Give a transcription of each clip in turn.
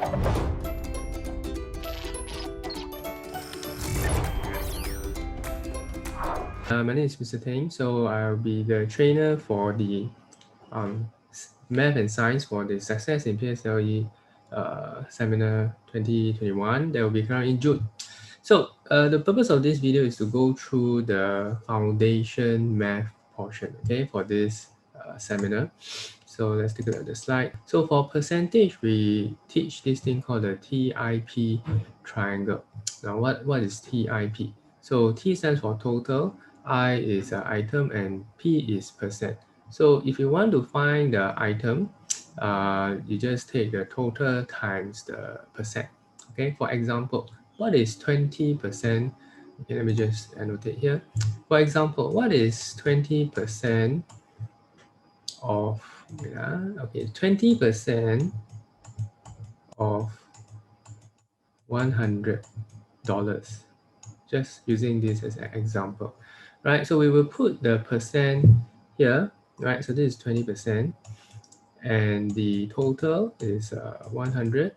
My name is Mr. Teng, so I'll be the trainer for the Math and Science for the Success in PSLE Seminar 2021 that will be coming in June. So the purpose of this video is to go through the foundation math portion, okay, for this seminar. So let's take a look at the slide. So for percentage, we teach this thing called the TIP triangle. Now, what is TIP? So T stands for total, I is an item, and P is percent. So if you want to find the item, you just take the total times the percent. Okay, for example, what is 20%? Okay, let me just annotate here. For example, what is 20% of, okay, 20% of $100, just using this as an example, right? So we will put the percent here, right? So this is 20%, and the total is $100.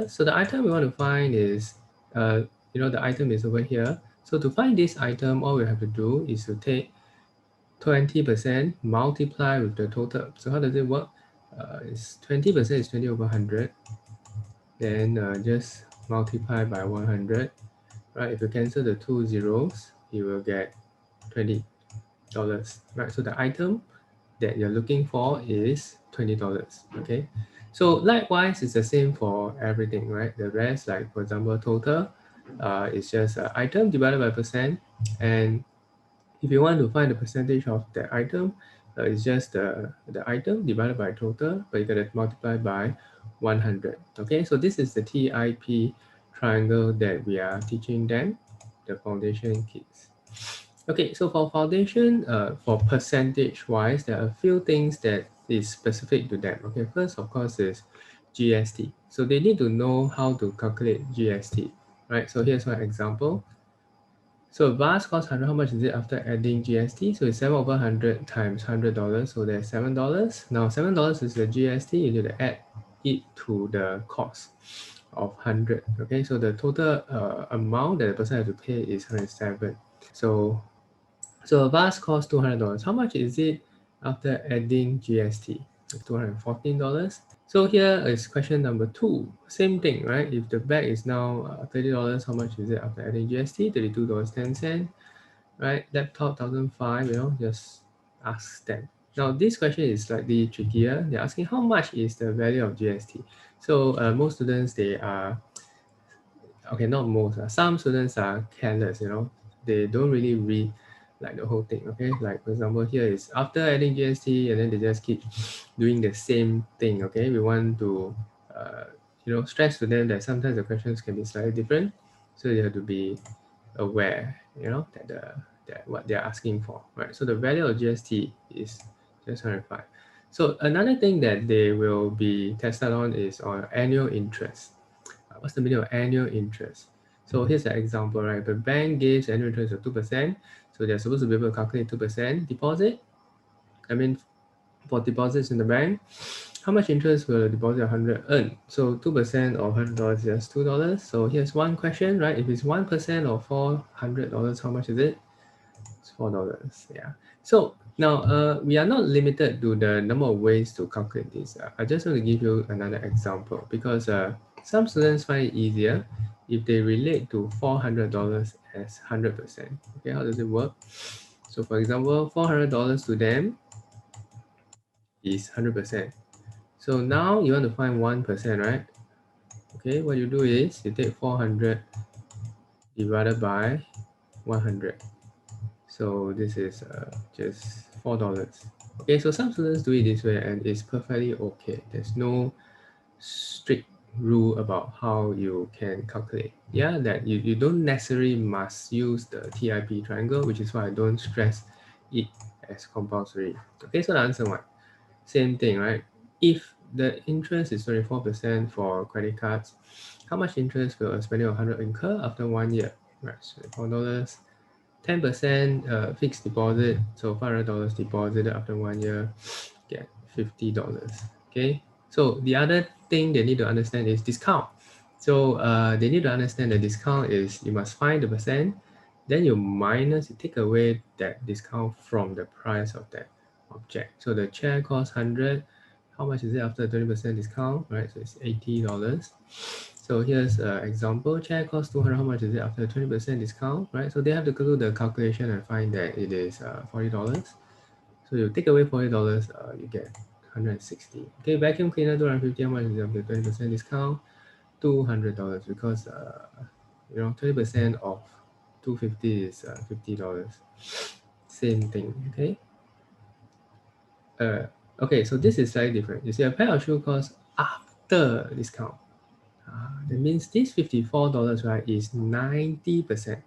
So the item we want to find is, the item is over here. So to find this item, all we have to do is to take 20% multiply with the total. So how does it work? It's 20% is 20 over 100. Then just multiply by 100. Right? If you cancel the two zeros, you will get $20. Right? So the item that you're looking for is $20. Okay. So likewise, it's the same for everything, right? The rest, like for example, total, is just item divided by percent. And if you want to find the percentage of the item, it's just the item divided by total, but you gotta multiply by 100. Okay, so this is the TIP triangle that we are teaching them, the foundation kids. Okay, so for foundation, for percentage wise, there are a few things that is specific to them. Okay, first of course is GST. So they need to know how to calculate GST, right? So here's one example. So vase costs 100, how much is it after adding GST? So it's 7 over 100 times $100, so there's $7. Now $7 is the GST, you need to add it to the cost of 100. Okay, so the total amount that the person has to pay is 107. So a vase costs $200. How much is it after adding GST? $214. So here is question number 2. Same thing, right? If the bag is now $30, how much is it after adding GST? $32.10, right? Laptop 1,005, just ask them. Now this question is slightly trickier. They're asking how much is the value of GST. So most students, they are, okay, not most, some students are careless, they don't really read like the whole thing. Okay, like for example, here is after adding GST, and then they just keep doing the same thing. Okay, we want to stress to them that sometimes the questions can be slightly different, so you have to be aware, that what they're asking for, right? So the value of GST is just 105. So another thing that they will be tested on is on annual interest. What's the meaning of annual interest? So here's an example, right? The bank gives annual interest of 2%. So they're supposed to be able to calculate 2% deposit. I mean, for deposits in the bank, how much interest will a deposit of 100 earn? So 2% of $100 is just $2. So here's one question, right? If it's 1% of $400, how much is it? It's $4. Yeah. So now we are not limited to the number of ways to calculate this. I just want to give you another example because some students find it easier if they relate to $400 as 100%. Okay, how does it work? So for example, $400 to them is 100%. So now you want to find 1%, right? Okay, what you do is you take 400 divided by 100. So this is just $4. Okay, so some students do it this way and it's perfectly okay. There's no strict rule about how you can calculate. Yeah, that you don't necessarily must use the TIP triangle, which is why I don't stress it as compulsory. Okay, so the answer one. Same thing, right? If the interest is 24% for credit cards, how much interest will a spending of 100 incur after 1 year? Right, so $4. 10% fixed deposit, so $500 deposited after 1 year, get $50. Okay, So the other thing they need to understand is discount. So they need to understand the discount is you must find the percent, then you minus, you take away that discount from the price of that object. So the chair costs 100. How much is it after 20% discount, right? So it's $80. So here's an example. Chair costs 200. How much is it after 20% discount, right? So they have to do the calculation and find that it is $40. So you take away $40, you get 160. Okay, vacuum cleaner 250. How much is it after 20% discount? $200 because 20% of 250 is $50. Same thing. Okay. Okay, so this is slightly different. You see, a pair of shoe costs after discount. That means this $54, right, is 90%.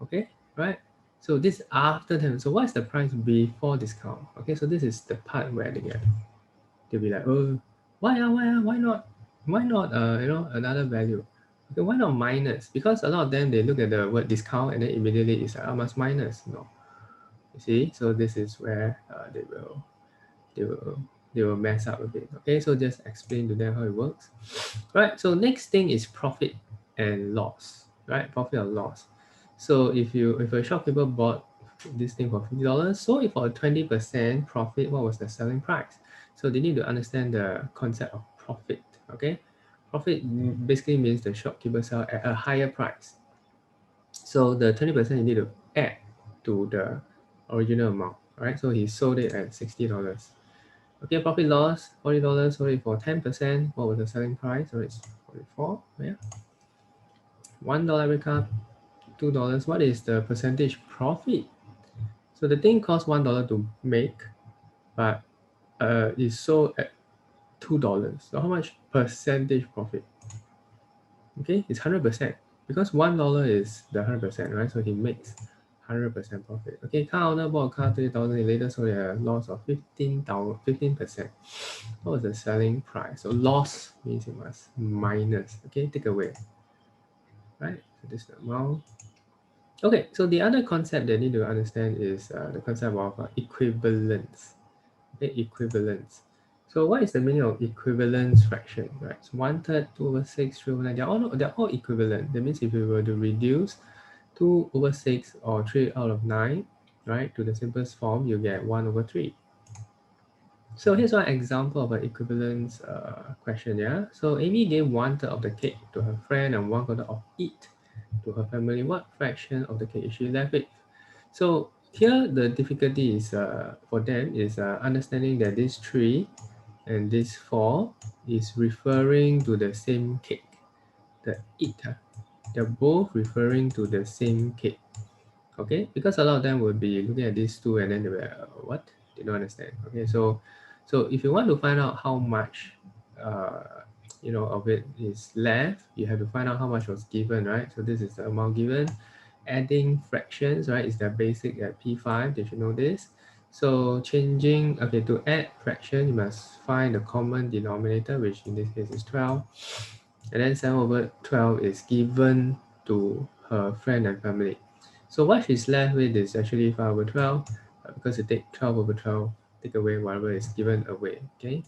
Okay, right? So this after 10. So what's the price before discount? Okay, so this is the part where they'll be like, oh, why not another value? Okay, why not minus? Because a lot of them they look at the word discount and then immediately it's like, I must minus. No, you see, so this is where they will they will mess up a bit. Okay, so just explain to them how it works. Right. So next thing is profit and loss. Right, profit or loss. So if a shopkeeper bought this thing for $50, so if for 20% profit, what was the selling price? So they need to understand the concept of profit. Okay, profit basically means the shopkeeper sell at a higher price. So the 20% you need to add to the original amount. Right, so he sold it at $60. Okay, profit loss $40. Sold it for 10%. What was the selling price? So it's 44. Yeah, $1 every cup. $2. What is the percentage profit? So the thing costs $1 to make, but it's sold at $2. So how much percentage profit? Okay, it's 100% because $1 is the 100%, right? So he makes 100% profit. Okay, car owner bought a car 30,000. He later sold a loss of 15%. What was the selling price? So loss means you must minus. Okay, take away. Right. So this is the amount. Okay, so the other concept they need to understand is the concept of equivalence. Okay, equivalence. So what is the meaning of equivalence fraction? Right, so 1/3, 2/6, 3/9. They're all equivalent. That means if we were to reduce 2/6 or 3/9, right, to the simplest form, you get 1/3. So here's one example of an equivalence question. Yeah. So Amy gave 1/3 of the cake to her friend and 1/4 of it to her family. What fraction of the cake is she left with? So here the difficulty is for them is understanding that this 3 and this 4 is referring to the same cake. The it, they're both referring to the same cake. Okay, because a lot of them will be looking at these two and then they will what? They don't understand. Okay, so if you want to find out how much of it is left, you have to find out how much was given, right? So this is the amount given. Adding fractions, right, is the basic at P5. Did you know this? So changing, okay, to add fraction, you must find the common denominator, which in this case is 12. And then 7/12 is given to her friend and family. So what she's left with is actually 5/12 because you take 12/12, take away whatever is given away. Okay.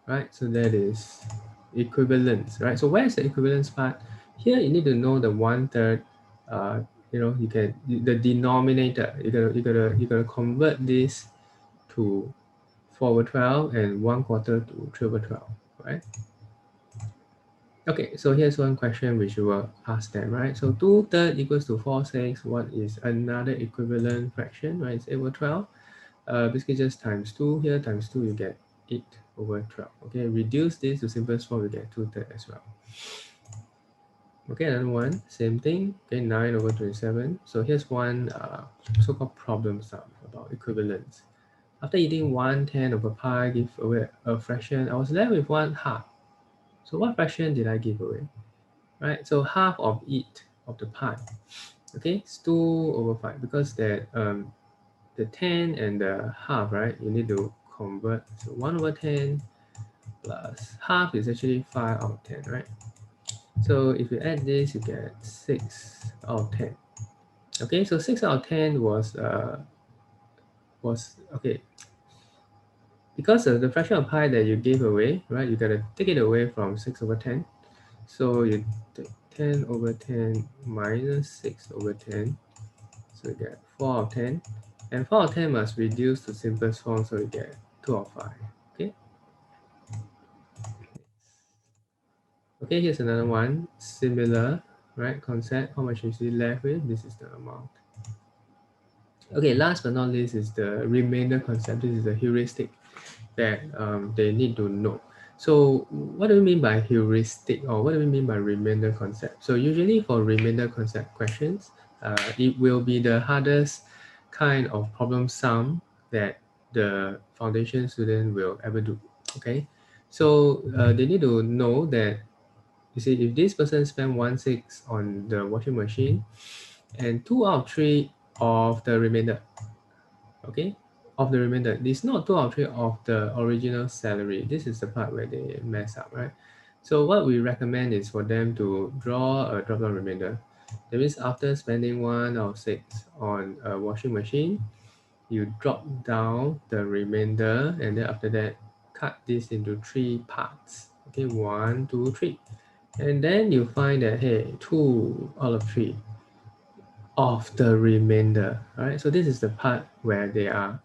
Right. So that is equivalence. Right. So where's the equivalence part? Here you need to know the 1/3. You can the denominator. You gotta convert this to 4/12 and 1/4 to 3/12. Right. Okay, so here's one question which you will ask them, right? So 2/3 equals to 4/6. What is another equivalent fraction, right? It's 8/12. Basically just times 2 here, times 2, you get 8/12. Okay, reduce this to simplest form, you get 2/3 as well. Okay, another one, same thing. Okay, 9/27. So here's one so-called problem sum about equivalence. After eating 1/10 of a pie, give away a fraction. I was left with 1/2. So what fraction did I give away? Right, so half of each of the pie. Okay, it's 2/5 because that the 10 and the half, right, you need to convert. So 1/10 plus half is actually 5/10, right? So if you add this, you get 6/10. Okay, so 6/10 was okay. because of the fraction of pi that you gave away, right, you gotta take it away from 6 over 10. So you take 10 over 10 minus 6 over 10. So you get 4 out of 10. And 4 out of 10 must reduce to simplest form, so you get 2 out of 5. Okay? Okay, here's another one. Similar, right, concept. How much is it left with? This is the amount. Okay, last but not least is the remainder concept. This is a heuristic that they need to know. So what do we mean by heuristic, or what do we mean by remainder concept? So usually for remainder concept questions, it will be the hardest kind of problem sum that the foundation student will ever do. Okay, so they need to know that, you see, if this person spent 1/6 on the washing machine and 2 out of 3 of the remainder, okay, of the remainder, it's not 2 out of 3 of the original salary. This is the part where they mess up, right? So what we recommend is for them to draw a drop down remainder. That means after spending 1 out of 6 on a washing machine, you drop down the remainder, and then after that cut this into 3 parts. Okay, 1, 2, 3. And then you find that, hey, 2 out of 3 of the remainder. All right, so this is the part where they are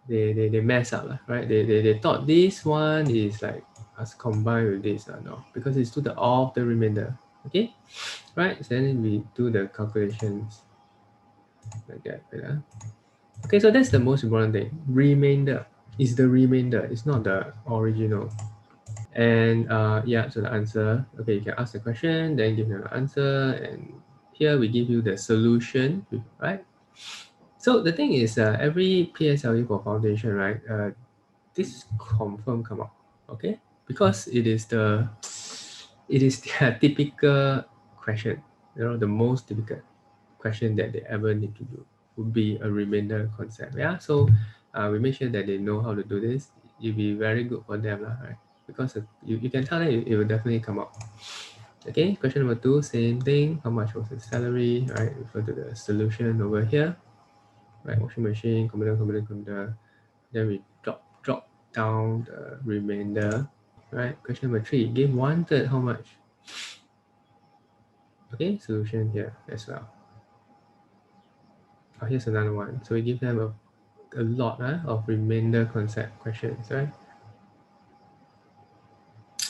they mess up, right? They thought this one is like us combined with this, no, because it's to the of the remainder. Okay, right? So then we do the calculations like that. Okay, so that's the most important thing. Remainder is the remainder. It's not the original. And yeah, so the answer. Okay, you can ask the question, then give them an answer, and here we give you the solution, right? So the thing is, every PSLE for foundation, right? This confirm come up, okay? Because it is their typical question. You know, the most typical question that they ever need to do would be a remainder concept. Yeah, so we make sure that they know how to do this. It'll be very good for them, right? Because you can tell them it will definitely come up. Okay, question number 2, same thing. How much was the salary? Right, refer to the solution over here. Right, washing machine, computer. Then we drop down the remainder. Right, question number 3, give 1/3 how much? Okay, solution here as well. Oh, here's another one. So we give them a lot of remainder concept questions, right?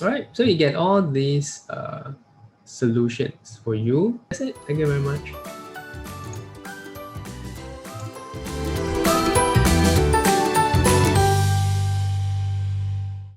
All right, so you get all these solutions for you. That's it. Thank you very much.